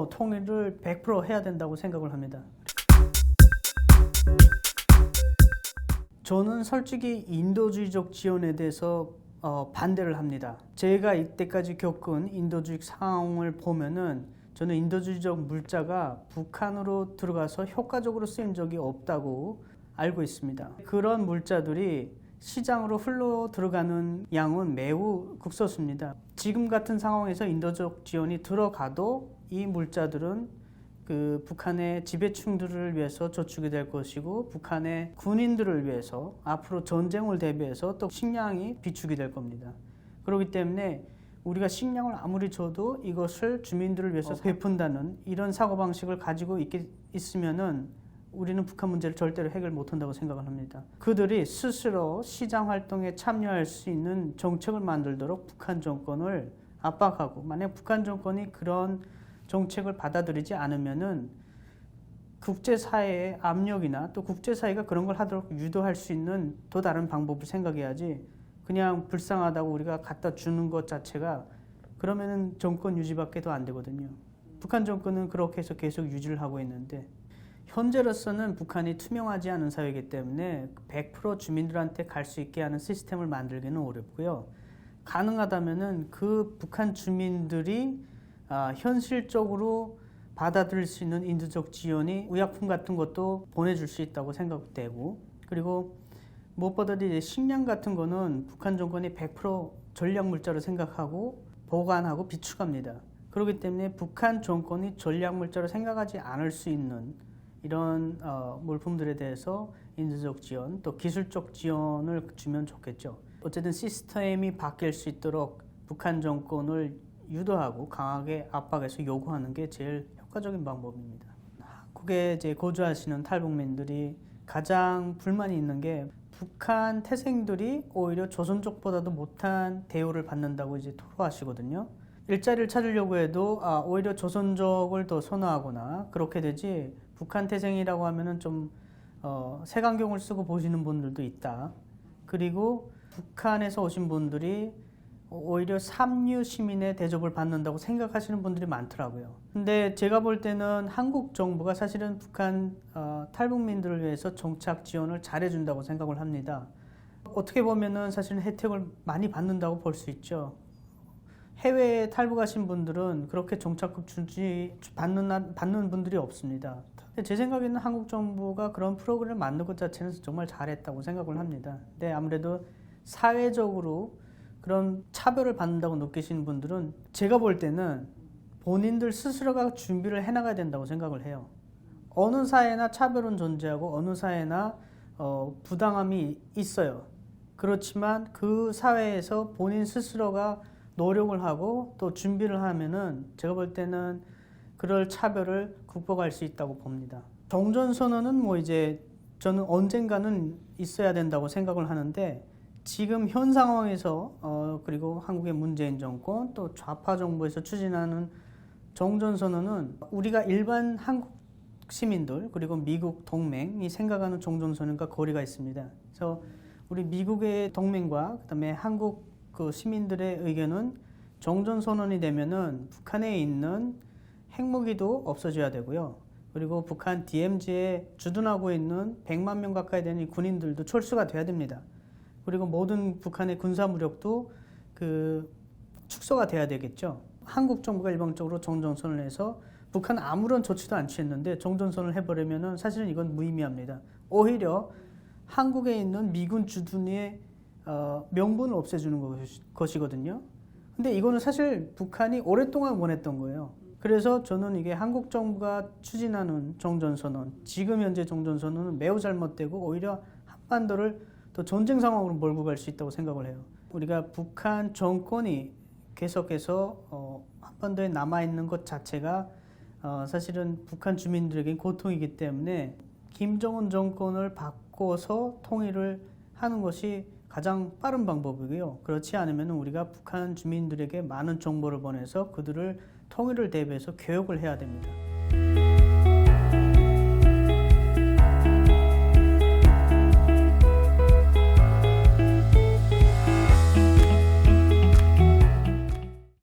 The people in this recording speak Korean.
통일을 100% 해야 된다고 생각을 합니다. 저는 솔직히 인도주의적 지원에 대해서 반대를 합니다. 제가 이때까지 겪은 인도주의 상황을 보면은 저는 인도주의적 물자가 북한으로 들어가서 효과적으로 쓰인 적이 없다고 알고 있습니다. 그런 물자들이 시장으로 흘러 들어가는 양은 매우 극소수입니다. 지금 같은 상황에서 인도적 지원이 들어가도 이 물자들은 북한의 지배층들을 위해서 저축이 될 것이고 북한의 군인들을 위해서 앞으로 전쟁을 대비해서 또 식량이 비축이 될 겁니다. 그렇기 때문에 우리가 식량을 아무리 줘도 이것을 주민들을 위해서 베푼다는 이런 사고방식을 가지고 있으면은 우리는 북한 문제를 절대로 해결 못한다고 생각을 합니다. 그들이 스스로 시장 활동에 참여할 수 있는 정책을 만들도록 북한 정권을 압박하고, 만약 북한 정권이 그런 정책을 받아들이지 않으면은 국제사회의 압력이나 또 국제사회가 그런 걸 하도록 유도할 수 있는 또 다른 방법을 생각해야지, 그냥 불쌍하다고 우리가 갖다 주는 것 자체가 그러면은 정권 유지밖에 더 안 되거든요. 북한 정권은 그렇게 해서 계속 유지를 하고 있는데, 현재로서는 북한이 투명하지 않은 사회이기 때문에 100% 주민들한테 갈 수 있게 하는 시스템을 만들기는 어렵고요. 가능하다면은 그 북한 주민들이 현실적으로 받아들일 수 있는 인도적 지원이 의약품 같은 것도 보내줄 수 있다고 생각되고, 그리고 무엇보다도 이제 식량 같은 거는 북한 정권이 100% 전략 물자로 생각하고 보관하고 비축합니다. 그렇기 때문에 북한 정권이 전략 물자로 생각하지 않을 수 있는 이런 물품들에 대해서 인도적 지원, 또 기술적 지원을 주면 좋겠죠. 어쨌든 시스템이 바뀔 수 있도록 북한 정권을 유도하고 강하게 압박해서 요구하는 게 제일 효과적인 방법입니다. 한국에 이제 거주하시는 탈북민들이 가장 불만이 있는 게 북한 태생들이 오히려 조선족보다도 못한 대우를 받는다고 이제 토로하시거든요. 일자리를 찾으려고 해도 오히려 조선족을 더 선호하거나 그렇게 되지, 북한 태생이라고 하면은 좀 색안경을 쓰고 보시는 분들도 있다. 그리고 북한에서 오신 분들이 오히려 삼류 시민의 대접을 받는다고 생각하시는 분들이 많더라고요. 근데 제가 볼 때는 한국 정부가 사실은 북한 탈북민들을 위해서 정착 지원을 잘해준다고 생각을 합니다. 어떻게 보면은 사실은 혜택을 많이 받는다고 볼 수 있죠. 해외에 탈북하신 분들은 그렇게 정착급 받는 분들이 없습니다. 제 생각에는 한국 정부가 그런 프로그램을 만든 것 자체는 정말 잘했다고 생각을 합니다. 근데 아무래도 사회적으로 그런 차별을 받는다고 느끼시는 분들은 제가 볼 때는 본인들 스스로가 준비를 해나가야 된다고 생각을 해요. 어느 사회나 차별은 존재하고 어느 사회나 부당함이 있어요. 그렇지만 그 사회에서 본인 스스로가 노력을 하고 또 준비를 하면은 제가 볼 때는 그럴 차별을 극복할 수 있다고 봅니다. 종전선언은 뭐 이제 저는 언젠가는 있어야 된다고 생각을 하는데, 지금 현 상황에서 그리고 한국의 문재인 정권 또 좌파 정부에서 추진하는 종전선언은 우리가 일반 한국 시민들 그리고 미국 동맹이 생각하는 종전선언과 거리가 있습니다. 그래서 우리 미국의 동맹과 그다음에 한국 시민들의 의견은 종전선언이 되면은 북한에 있는 핵무기도 없어져야 되고요. 그리고 북한 DMZ에 주둔하고 있는 100만 명 가까이 되는 군인들도 철수가 돼야 됩니다. 그리고 모든 북한의 군사무력도 축소가 돼야 되겠죠. 한국 정부가 일방적으로 종전선언을 해서 북한 아무런 조치도 안 취했는데 종전선언을 해버리면은 사실은 이건 무의미합니다. 오히려 한국에 있는 미군 주둔의 명분을 없애주는 것이거든요. 근데 이거는 사실 북한이 오랫동안 원했던 거예요. 그래서 저는 이게 한국 정부가 추진하는 종전선언, 지금 현재 종전선언은 매우 잘못되고 오히려 한반도를 또 전쟁 상황으로 몰고 갈 수 있다고 생각을 해요. 우리가 북한 정권이 계속해서 한반도에 남아있는 것 자체가 사실은 북한 주민들에게 고통이기 때문에 김정은 정권을 바꿔서 통일을 하는 것이 가장 빠른 방법이고요. 그렇지 않으면 우리가 북한 주민들에게 많은 정보를 보내서 그들을 통일을 대비해서 교육을 해야 됩니다.